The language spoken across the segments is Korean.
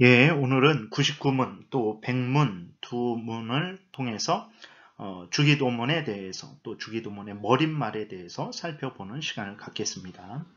예, 오늘은 99문 또 100문 두 문을 통해서 주기도문에 대해서 또 주기도문의 머릿말에 대해서 살펴보는 시간을 갖겠습니다.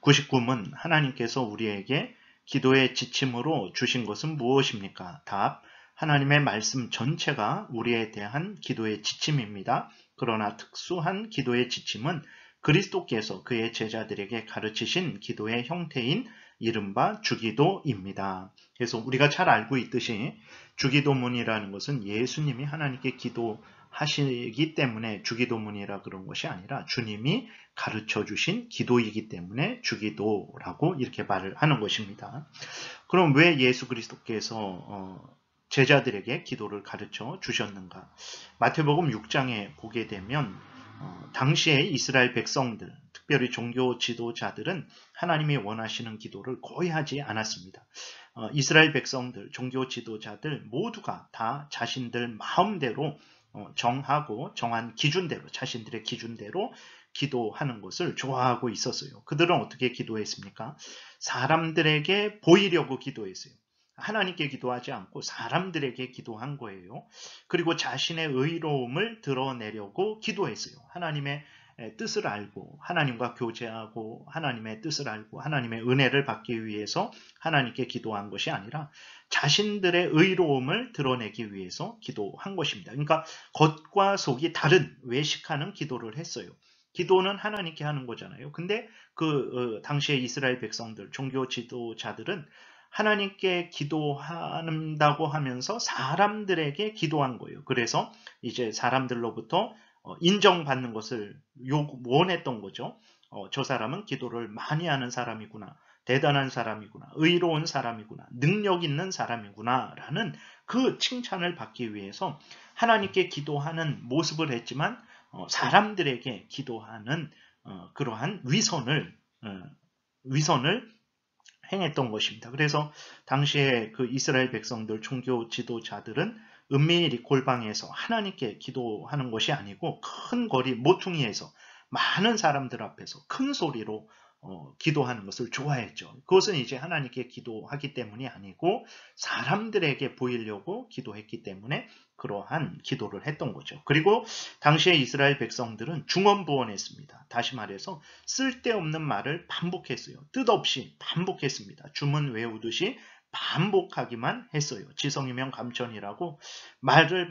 99문 하나님께서 우리에게 기도의 지침으로 주신 것은 무엇입니까? 답. 하나님의 말씀 전체가 우리에 대한 기도의 지침입니다. 그러나 특수한 기도의 지침은 그리스도께서 그의 제자들에게 가르치신 기도의 형태인 이른바 주기도입니다. 그래서 우리가 잘 알고 있듯이 주기도문이라는 것은 예수님이 하나님께 기도하시기 때문에 주기도문이라 그런 것이 아니라 주님이 가르쳐 주신 기도이기 때문에 주기도라고 이렇게 말을 하는 것입니다. 그럼 왜 예수 그리스도께서 제자들에게 기도를 가르쳐 주셨는가? 마태복음 6장에 보게 되면 당시에 이스라엘 백성들, 특별히 종교 지도자들은 하나님이 원하시는 기도를 거의 하지 않았습니다. 이스라엘 백성들, 종교 지도자들 모두가 다 자신들 마음대로 정하고 정한 기준대로, 자신들의 기준대로 기도하는 것을 좋아하고 있었어요. 그들은 어떻게 기도했습니까? 사람들에게 보이려고 기도했어요. 하나님께 기도하지 않고 사람들에게 기도한 거예요. 그리고 자신의 의로움을 드러내려고 기도했어요. 하나님의 뜻을 알고 하나님과 교제하고 하나님의 뜻을 알고 하나님의 은혜를 받기 위해서 하나님께 기도한 것이 아니라 자신들의 의로움을 드러내기 위해서 기도한 것입니다. 그러니까 겉과 속이 다른 외식하는 기도를 했어요. 기도는 하나님께 하는 거잖아요. 근데 그 당시의 이스라엘 백성들, 종교 지도자들은 하나님께 기도한다고 하면서 사람들에게 기도한 거예요. 그래서 이제 사람들로부터 인정받는 것을 원했던 거죠. 저 사람은 기도를 많이 하는 사람이구나. 대단한 사람이구나. 의로운 사람이구나. 능력 있는 사람이구나. 라는 그 칭찬을 받기 위해서 하나님께 기도하는 모습을 했지만 사람들에게 기도하는 그러한 위선을 행했던 것입니다. 그래서 당시에 그 이스라엘 백성들 종교 지도자들은 은밀히 골방에서 하나님께 기도하는 것이 아니고 큰 거리 모퉁이에서 많은 사람들 앞에서 큰 소리로 기도하는 것을 좋아했죠. 그것은 이제 하나님께 기도하기 때문이 아니고 사람들에게 보이려고 기도했기 때문에 그러한 기도를 했던 거죠. 그리고 당시에 이스라엘 백성들은 중언부언했습니다. 다시 말해서 쓸데없는 말을 반복했어요. 뜻없이 반복했습니다. 주문 외우듯이 반복하기만 했어요. 지성이면 감천이라고 말을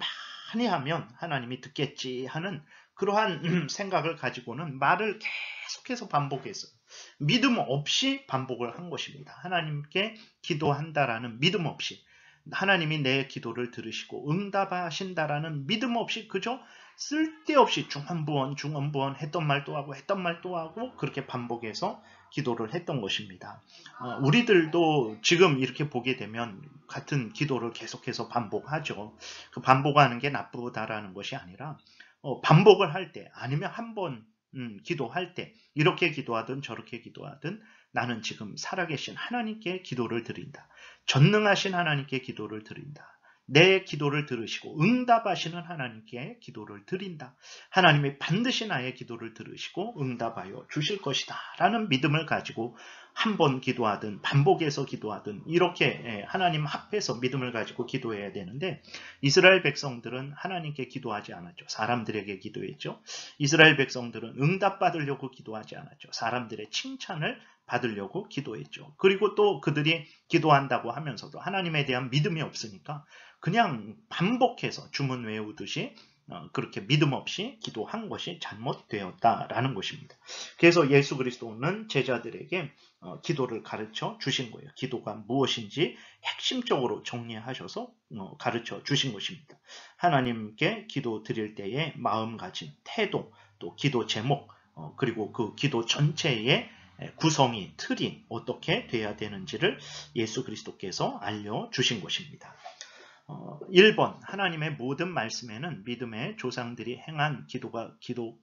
많이 하면 하나님이 듣겠지 하는 그러한 생각을 가지고는 말을 계속해서 반복했어요. 믿음 없이 반복을 한 것입니다. 하나님께 기도한다라는 믿음 없이 하나님이 내 기도를 들으시고 응답하신다라는 믿음 없이 그저 쓸데없이 중언부언 했던 말도 하고 했던 말도 하고 그렇게 반복해서 기도를 했던 것입니다. 우리들도 지금 이렇게 보게 되면 같은 기도를 계속해서 반복하죠. 그 반복하는 게 나쁘다라는 것이 아니라 반복을 할 때 아니면 한 번 기도할 때 이렇게 기도하든 저렇게 기도하든 나는 지금 살아계신 하나님께 기도를 드린다. 전능하신 하나님께 기도를 드린다. 내 기도를 들으시고 응답하시는 하나님께 기도를 드린다. 하나님이 반드시 나의 기도를 들으시고 응답하여 주실 것이다. 라는 믿음을 가지고 한 번 기도하든 반복해서 기도하든 이렇게 하나님 앞에서 믿음을 가지고 기도해야 되는데 이스라엘 백성들은 하나님께 기도하지 않았죠. 사람들에게 기도했죠. 이스라엘 백성들은 응답받으려고 기도하지 않았죠. 사람들의 칭찬을 받으려고 기도했죠. 그리고 또 그들이 기도한다고 하면서도 하나님에 대한 믿음이 없으니까 그냥 반복해서 주문 외우듯이 그렇게 믿음 없이 기도한 것이 잘못되었다라는 것입니다. 그래서 예수 그리스도는 제자들에게 기도를 가르쳐 주신 거예요. 기도가 무엇인지 핵심적으로 정리하셔서 가르쳐 주신 것입니다. 하나님께 기도 드릴 때의 마음가짐, 태도, 또 기도 제목, 그리고 그 기도 전체의 구성이, 틀이 어떻게 돼야 되는지를 예수 그리스도께서 알려주신 것입니다. 1번 하나님의 모든 말씀에는 믿음의 조상들이 행한 기도가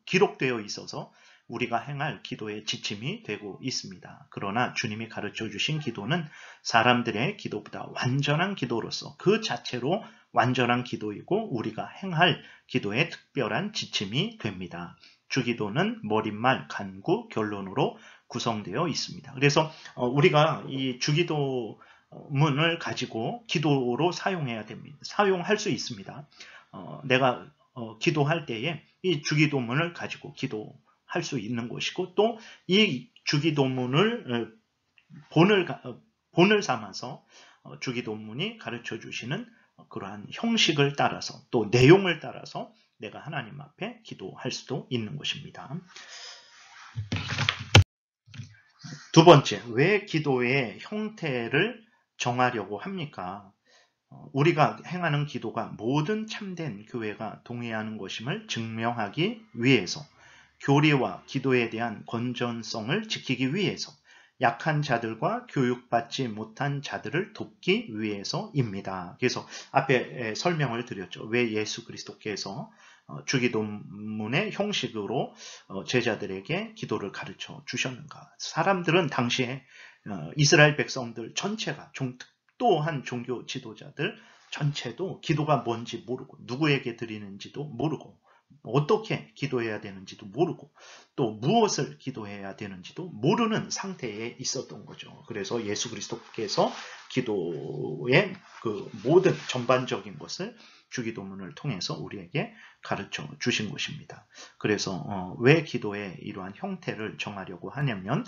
기록되어 있어서 우리가 행할 기도의 지침이 되고 있습니다. 그러나 주님이 가르쳐 주신 기도는 사람들의 기도보다 완전한 기도로서 그 자체로 완전한 기도이고 우리가 행할 기도의 특별한 지침이 됩니다. 주기도는 머릿말, 간구, 결론으로 구성되어 있습니다. 그래서 우리가 이 주기도 문을 가지고 기도로 사용해야 됩니다. 사용할 수 있습니다. 내가 기도할 때에 이 주기도문을 가지고 기도할 수 있는 것이고, 또 이 주기도문을 본을 삼아서 주기도문이 가르쳐 주시는 그러한 형식을 따라서, 또 내용을 따라서 내가 하나님 앞에 기도할 수도 있는 것입니다. 두 번째, 왜 기도의 형태를 정하려고 합니까? 우리가 행하는 기도가 모든 참된 교회가 동의하는 것임을 증명하기 위해서, 교리와 기도에 대한 건전성을 지키기 위해서, 약한 자들과 교육받지 못한 자들을 돕기 위해서입니다. 그래서 앞에 설명을 드렸죠. 왜 예수 그리스도께서 주기도문의 형식으로 제자들에게 기도를 가르쳐 주셨는가. 사람들은 당시에 이스라엘 백성들 전체가 또한 종교 지도자들 전체도 기도가 뭔지 모르고, 누구에게 드리는지도 모르고, 어떻게 기도해야 되는지도 모르고, 또 무엇을 기도해야 되는지도 모르는 상태에 있었던 거죠. 그래서 예수 그리스도께서 기도의 그 모든 전반적인 것을 주기도문을 통해서 우리에게 가르쳐 주신 것입니다. 그래서 왜 기도의 이러한 형태를 정하려고 하냐면,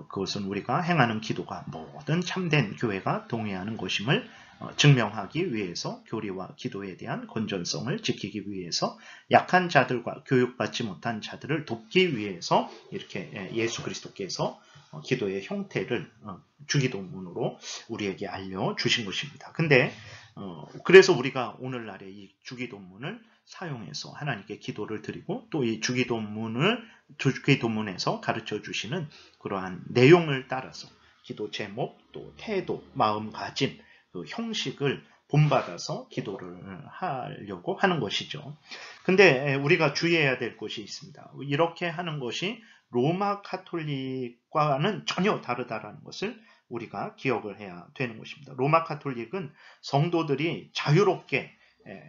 그것은 우리가 행하는 기도가 모든 참된 교회가 동의하는 것임을 증명하기 위해서, 교리와 기도에 대한 건전성을 지키기 위해서, 약한 자들과 교육받지 못한 자들을 돕기 위해서 이렇게 예수 그리스도께서 기도의 형태를 주기도문으로 우리에게 알려주신 것입니다. 근데 그래서 우리가 오늘날의 이 주기도문을 사용해서 하나님께 기도를 드리고, 또 이 주기도문에서 가르쳐 주시는 그러한 내용을 따라서 기도 제목, 또 태도, 마음가짐, 그 형식을 본받아서 기도를 하려고 하는 것이죠. 근데 우리가 주의해야 될 것이 있습니다. 이렇게 하는 것이 로마 카톨릭과는 전혀 다르다라는 것을 우리가 기억을 해야 되는 것입니다. 로마 카톨릭은 성도들이 자유롭게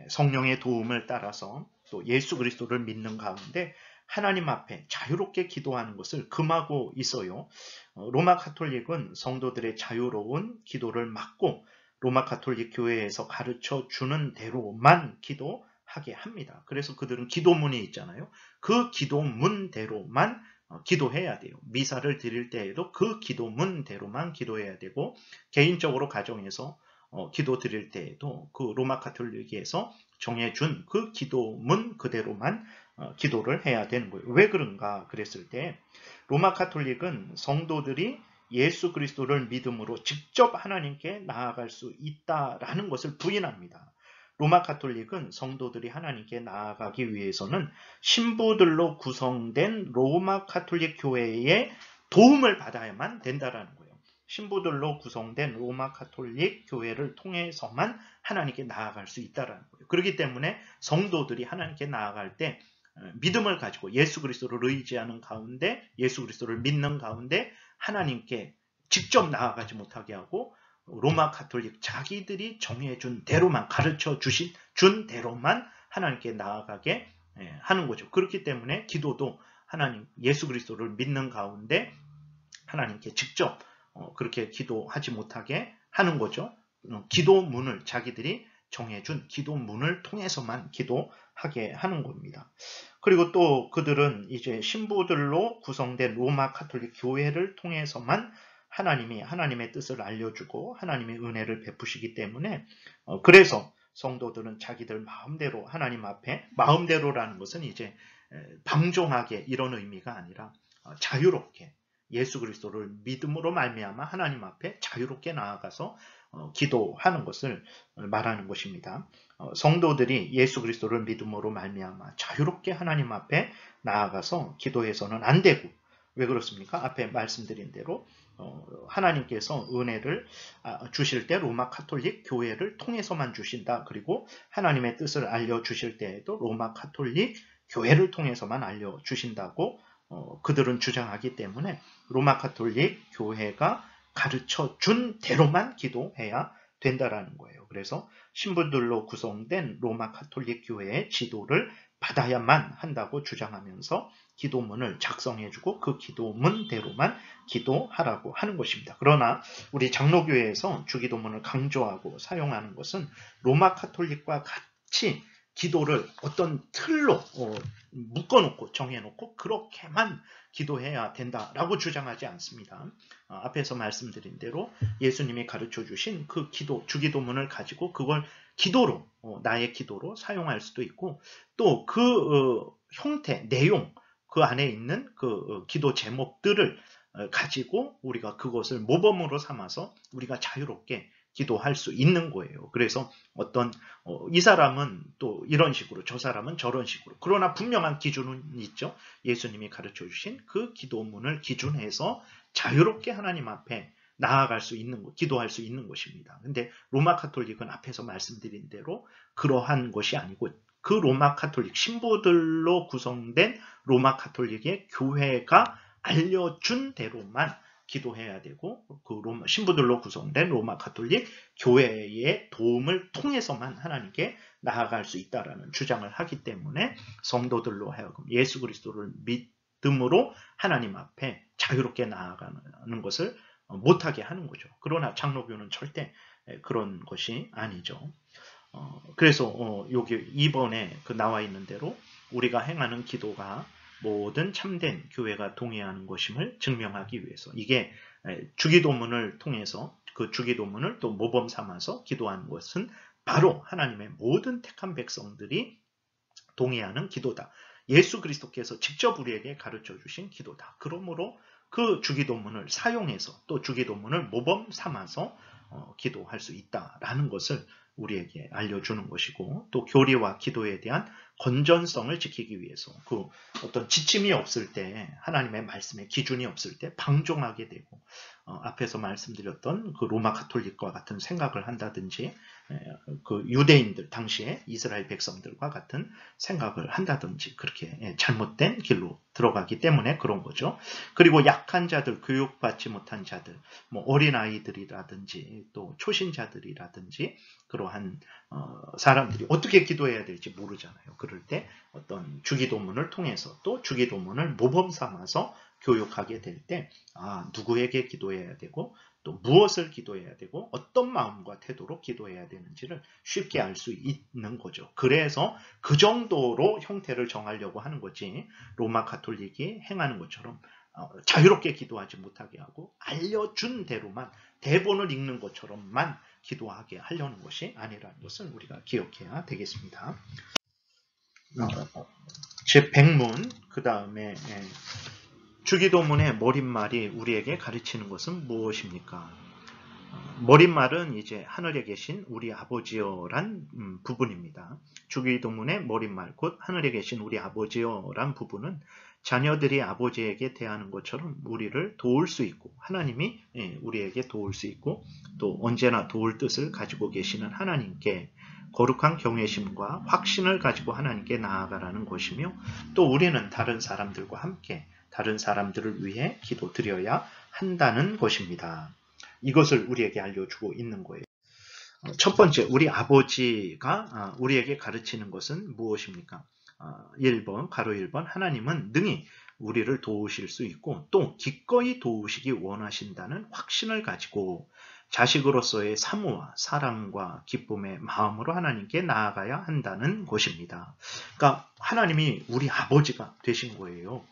성령의 도움을 따라서 또 예수 그리스도를 믿는 가운데 하나님 앞에 자유롭게 기도하는 것을 금하고 있어요. 로마 카톨릭은 성도들의 자유로운 기도를 막고 로마 카톨릭 교회에서 가르쳐 주는 대로만 기도하게 합니다. 그래서 그들은 기도문이 있잖아요. 그 기도문대로만 기도해야 돼요. 미사를 드릴 때에도 그 기도문대로만 기도해야 되고, 개인적으로 가정에서 기도 드릴 때에도 그 로마 카톨릭에서 정해준 그 기도문 그대로만 기도를 해야 되는 거예요. 왜 그런가 그랬을 때, 로마 카톨릭은 성도들이 예수 그리스도를 믿음으로 직접 하나님께 나아갈 수 있다라는 것을 부인합니다. 로마 카톨릭은 성도들이 하나님께 나아가기 위해서는 신부들로 구성된 로마 카톨릭 교회의 도움을 받아야만 된다라는 거예요. 신부들로 구성된 로마 카톨릭 교회를 통해서만 하나님께 나아갈 수 있다라는 거예요. 그렇기 때문에 성도들이 하나님께 나아갈 때 믿음을 가지고 예수 그리스도를 의지하는 가운데, 예수 그리스도를 믿는 가운데 하나님께 직접 나아가지 못하게 하고, 로마 카톨릭 자기들이 정해준 대로만, 가르쳐 준 대로만 하나님께 나아가게 하는 거죠. 그렇기 때문에 기도도 하나님, 예수 그리스도를 믿는 가운데 하나님께 직접 그렇게 기도하지 못하게 하는 거죠. 기도문을, 자기들이 정해준 기도문을 통해서만 기도하게 하는 겁니다. 그리고 또 그들은 이제 신부들로 구성된 로마 카톨릭 교회를 통해서만 하나님이 하나님의 뜻을 알려주고 하나님의 은혜를 베푸시기 때문에, 그래서 성도들은 자기들 마음대로 하나님 앞에, 마음대로라는 것은 이제 방종하게 이런 의미가 아니라 자유롭게 예수 그리스도를 믿음으로 말미암아 하나님 앞에 자유롭게 나아가서 기도하는 것을 말하는 것입니다. 성도들이 예수 그리스도를 믿음으로 말미암아 자유롭게 하나님 앞에 나아가서 기도해서는 안 되고, 왜 그렇습니까? 앞에 말씀드린 대로 하나님께서 은혜를 주실 때 로마 카톨릭 교회를 통해서만 주신다. 그리고 하나님의 뜻을 알려주실 때에도 로마 카톨릭 교회를 통해서만 알려주신다고 그들은 주장하기 때문에 로마 카톨릭 교회가 가르쳐 준 대로만 기도해야 된다라는 거예요. 그래서 신부들로 구성된 로마 카톨릭 교회의 지도를 받아야만 한다고 주장하면서 기도문을 작성해주고 그 기도문대로만 기도하라고 하는 것입니다. 그러나 우리 장로교회에서 주기도문을 강조하고 사용하는 것은 로마 카톨릭과 같이 기도를 어떤 틀로 묶어놓고 정해놓고 그렇게만 기도해야 된다라고 주장하지 않습니다. 앞에서 말씀드린 대로 예수님이 가르쳐 주신 그 기도, 주기도문을 가지고 그걸 기도로, 나의 기도로 사용할 수도 있고 또 그 형태, 내용, 그 안에 있는 그 기도 제목들을 가지고 우리가 그것을 모범으로 삼아서 우리가 자유롭게 기도할 수 있는 거예요. 그래서 어떤 이 사람은 또 이런 식으로 저 사람은 저런 식으로 그러나 분명한 기준은 있죠. 예수님이 가르쳐 주신 그 기도문을 기준해서 자유롭게 하나님 앞에 나아갈 수 있는 것, 기도할 수 있는 것입니다. 근데 로마 카톨릭은 앞에서 말씀드린 대로 그러한 것이 아니고 그 로마 카톨릭 신부들로 구성된 로마 카톨릭의 교회가 알려준 대로만 기도해야 되고 그 신부들로 구성된 로마 카톨릭 교회의 도움을 통해서만 하나님께 나아갈 수 있다라는 주장을 하기 때문에 성도들로 하여금 예수 그리스도를 믿음으로 하나님 앞에 자유롭게 나아가는 것을 못하게 하는 거죠. 그러나 장로교는 절대 그런 것이 아니죠. 그래서 여기 2번에 그 나와 있는 대로 우리가 행하는 기도가 모든 참된 교회가 동의하는 것임을 증명하기 위해서 이게 주기도문을 통해서 그 주기도문을 또 모범 삼아서 기도하는 것은 바로 하나님의 모든 택한 백성들이 동의하는 기도다. 예수 그리스도께서 직접 우리에게 가르쳐 주신 기도다. 그러므로 그 주기도문을 사용해서 또 주기도문을 모범 삼아서 기도할 수 있다라는 것을 우리에게 알려주는 것이고 또 교리와 기도에 대한 건전성을 지키기 위해서 그 어떤 지침이 없을 때 하나님의 말씀의 기준이 없을 때 방종하게 되고 앞에서 말씀드렸던 그 로마 카톨릭과 같은 생각을 한다든지 그 유대인들 당시에 이스라엘 백성들과 같은 생각을 한다든지 그렇게 잘못된 길로 들어가기 때문에 그런 거죠. 그리고 약한 자들, 교육받지 못한 자들, 뭐 어린아이들이라든지 또 초신자들이라든지 그러한 사람들이 어떻게 기도해야 될지 모르잖아요. 그럴 때 어떤 주기도문을 통해서 또 주기도문을 모범 삼아서 교육하게 될 때 누구에게 기도해야 되고 또 무엇을 기도해야 되고 어떤 마음과 태도로 기도해야 되는지를 쉽게 알 수 있는 거죠. 그래서 그 정도로 형태를 정하려고 하는 거지 로마 카톨릭이 행하는 것처럼 자유롭게 기도하지 못하게 하고 알려준 대로만 대본을 읽는 것처럼만 기도하게 하려는 것이 아니라는 것을 우리가 기억해야 되겠습니다. 제 백문 그 다음에 주기도문의 머릿말이 우리에게 가르치는 것은 무엇입니까? 머릿말은 이제 하늘에 계신 우리 아버지여란 부분입니다. 주기도문의 머릿말 곧 하늘에 계신 우리 아버지여란 부분은 자녀들이 아버지에게 대하는 것처럼 우리를 도울 수 있고 하나님이 우리에게 도울 수 있고 또 언제나 도울 뜻을 가지고 계시는 하나님께 거룩한 경외심과 확신을 가지고 하나님께 나아가라는 것이며 또 우리는 다른 사람들과 함께 다른 사람들을 위해 기도드려야 한다는 것입니다. 이것을 우리에게 알려주고 있는 거예요. 첫 번째, 우리 아버지가 우리에게 가르치는 것은 무엇입니까? 1번, 가로 1번, 하나님은 능히 우리를 도우실 수 있고 또 기꺼이 도우시기 원하신다는 확신을 가지고 자식으로서의 사모와 사랑과 기쁨의 마음으로 하나님께 나아가야 한다는 것입니다. 그러니까 하나님이 우리 아버지가 되신 거예요.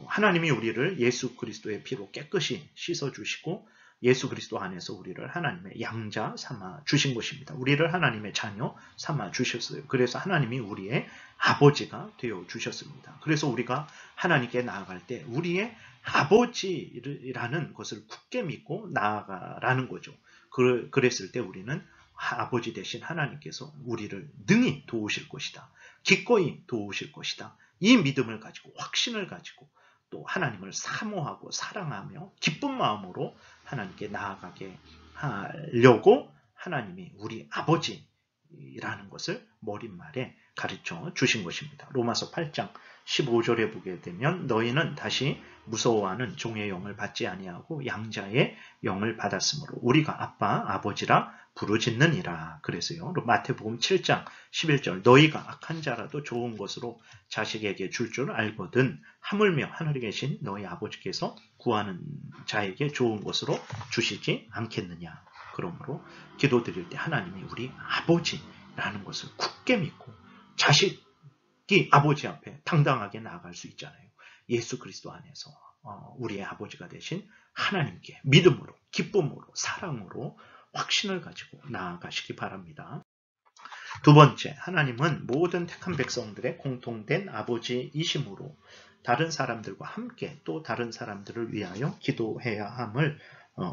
하나님이 우리를 예수 그리스도의 피로 깨끗이 씻어주시고 예수 그리스도 안에서 우리를 하나님의 양자 삼아 주신 것입니다. 우리를 하나님의 자녀 삼아 주셨어요. 그래서 하나님이 우리의 아버지가 되어 주셨습니다. 그래서 우리가 하나님께 나아갈 때 우리의 아버지라는 것을 굳게 믿고 나아가라는 거죠. 그랬을 때 우리는 아버지 되신 하나님께서 우리를 능히 도우실 것이다. 기꺼이 도우실 것이다. 이 믿음을 가지고 확신을 가지고 또 하나님을 사모하고 사랑하며 기쁜 마음으로 하나님께 나아가게 하려고 하나님이 우리 아버지 아버지라는 것을 머릿말에 가르쳐 주신 것입니다. 로마서 8장 15절에 보게 되면 너희는 다시 무서워하는 종의 영을 받지 아니하고 양자의 영을 받았으므로 우리가 아빠 아버지라 부르짖느니라. 그래서요. 마태복음 7장 11절 너희가 악한 자라도 좋은 것으로 자식에게 줄 줄 알거든 하물며 하늘에 계신 너희 아버지께서 구하는 자에게 좋은 것으로 주시지 않겠느냐. 그러므로 기도드릴 때 하나님이 우리 아버지라는 것을 굳게 믿고 자식이 아버지 앞에 당당하게 나아갈 수 있잖아요. 예수 그리스도 안에서 우리의 아버지가 되신 하나님께 믿음으로 기쁨으로 사랑으로 확신을 가지고 나아가시기 바랍니다. 두 번째, 하나님은 모든 택한 백성들의 공통된 아버지이심으로 다른 사람들과 함께 또 다른 사람들을 위하여 기도해야 함을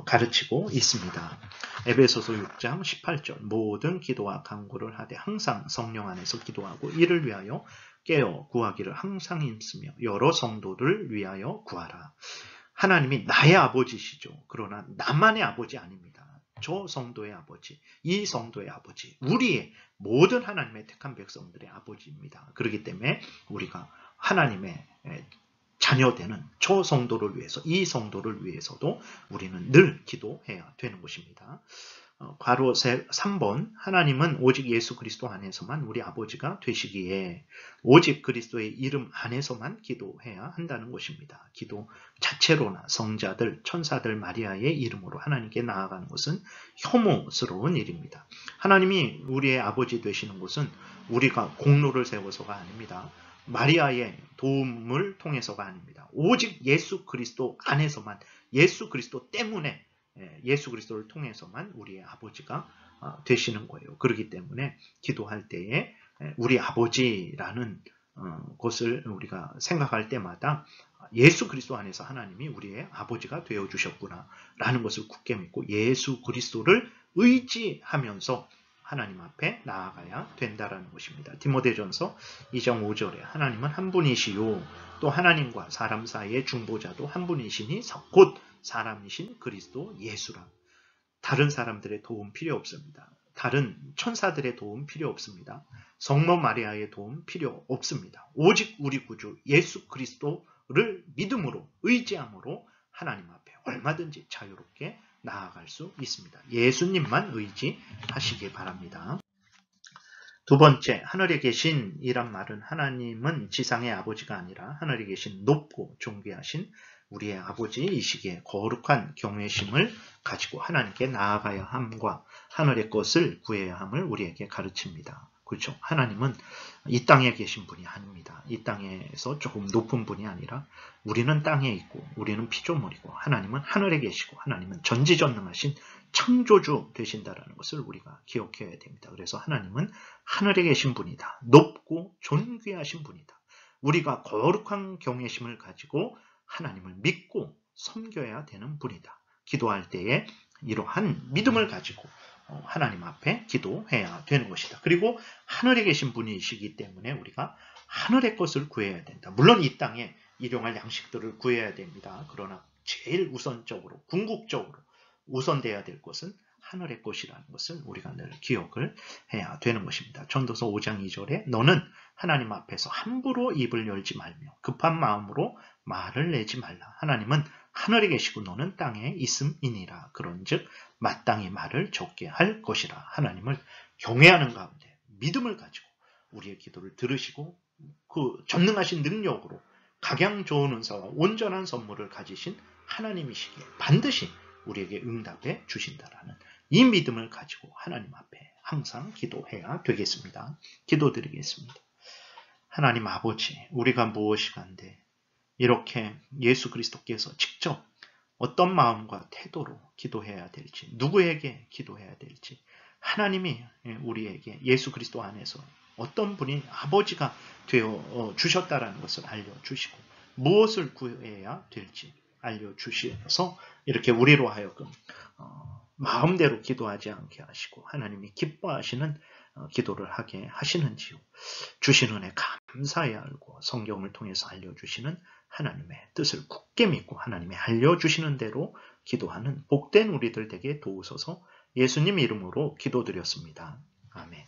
가르치고 있습니다. 에베소서 6장 18절 모든 기도와 간구를 하되 항상 성령 안에서 기도하고 이를 위하여 깨어 구하기를 항상 힘쓰며 여러 성도를 위하여 구하라. 하나님이 나의 아버지시죠. 그러나 나만의 아버지 아닙니다. 저 성도의 아버지, 이 성도의 아버지, 우리의 모든 하나님의 택한 백성들의 아버지입니다. 그렇기 때문에 우리가 하나님의 자녀되는 저 성도를 위해서, 이 성도를 위해서도 우리는 늘 기도해야 되는 것입니다. 괄호 3번 하나님은 오직 예수 그리스도 안에서만 우리 아버지가 되시기에 오직 그리스도의 이름 안에서만 기도해야 한다는 것입니다. 기도 자체로나 성자들, 천사들 마리아의 이름으로 하나님께 나아가는 것은 혐오스러운 일입니다. 하나님이 우리의 아버지 되시는 것은 우리가 공로를 세워서가 아닙니다. 마리아의 도움을 통해서가 아닙니다. 오직 예수 그리스도 안에서만 예수 그리스도 때문에 예수 그리스도를 통해서만 우리의 아버지가 되시는 거예요. 그렇기 때문에 기도할 때에 우리 아버지라는 것을 우리가 생각할 때마다 예수 그리스도 안에서 하나님이 우리의 아버지가 되어주셨구나 라는 것을 굳게 믿고 예수 그리스도를 의지하면서 하나님 앞에 나아가야 된다라는 것입니다. 디모데전서 2장 5절에 하나님은 한 분이시요 또 하나님과 사람 사이의 중보자도 한 분이시니 곧 사람이신 그리스도 예수라. 다른 사람들의 도움 필요 없습니다. 다른 천사들의 도움 필요 없습니다. 성모 마리아의 도움 필요 없습니다. 오직 우리 구주 예수 그리스도를 믿음으로 의지함으로 하나님 앞에 얼마든지 자유롭게 나아갈 수 있습니다. 예수님만 의지하시기 바랍니다. 두 번째, 하늘에 계신 이란 말은 하나님은 지상의 아버지가 아니라 하늘에 계신 높고 존귀하신 우리의 아버지이시기에 거룩한 경외심을 가지고 하나님께 나아가야 함과 하늘의 것을 구해야 함을 우리에게 가르칩니다. 그렇죠? 하나님은 이 땅에 계신 분이 아닙니다. 이 땅에서 조금 높은 분이 아니라 우리는 땅에 있고 우리는 피조물이고 하나님은 하늘에 계시고 하나님은 전지전능하신 창조주 되신다라는 것을 우리가 기억해야 됩니다. 그래서 하나님은 하늘에 계신 분이다. 높고 존귀하신 분이다. 우리가 거룩한 경외심을 가지고 하나님을 믿고 섬겨야 되는 분이다. 기도할 때에 이러한 믿음을 가지고 하나님 앞에 기도해야 되는 것이다. 그리고 하늘에 계신 분이시기 때문에 우리가 하늘의 것을 구해야 된다. 물론 이 땅에 일용할 양식들을 구해야 됩니다. 그러나 제일 우선적으로 궁극적으로 우선돼야 될 것은 하늘의 것이라는 것을 우리가 늘 기억을 해야 되는 것입니다. 전도서 5장 2절에 너는 하나님 앞에서 함부로 입을 열지 말며 급한 마음으로 말을 내지 말라. 하나님은 하늘에 계시고 너는 땅에 있음이니라. 그런즉 마땅히 말을 적게 할 것이라. 하나님을 경외하는 가운데 믿음을 가지고 우리의 기도를 들으시고 그 전능하신 능력으로 각양 좋은 은사와 온전한 선물을 가지신 하나님이시기에 반드시 우리에게 응답해 주신다라는 이 믿음을 가지고 하나님 앞에 항상 기도해야 되겠습니다. 기도드리겠습니다. 하나님 아버지, 우리가 무엇이간데 이렇게 예수 그리스도께서 직접 어떤 마음과 태도로 기도해야 될지, 누구에게 기도해야 될지, 하나님이 우리에게 예수 그리스도 안에서 어떤 분이 아버지가 되어 주셨다라는 것을 알려주시고 무엇을 구해야 될지 알려주셔서 이렇게 우리로 하여금 마음대로 기도하지 않게 하시고 하나님이 기뻐하시는 기도를 하게 하시는지요. 주신 은혜 감사히 알고 성경을 통해서 알려주시는 하나님의 뜻을 굳게 믿고 하나님이 알려주시는 대로 기도하는 복된 우리들 되게 도우소서. 예수님 이름으로 기도드렸습니다. 아멘.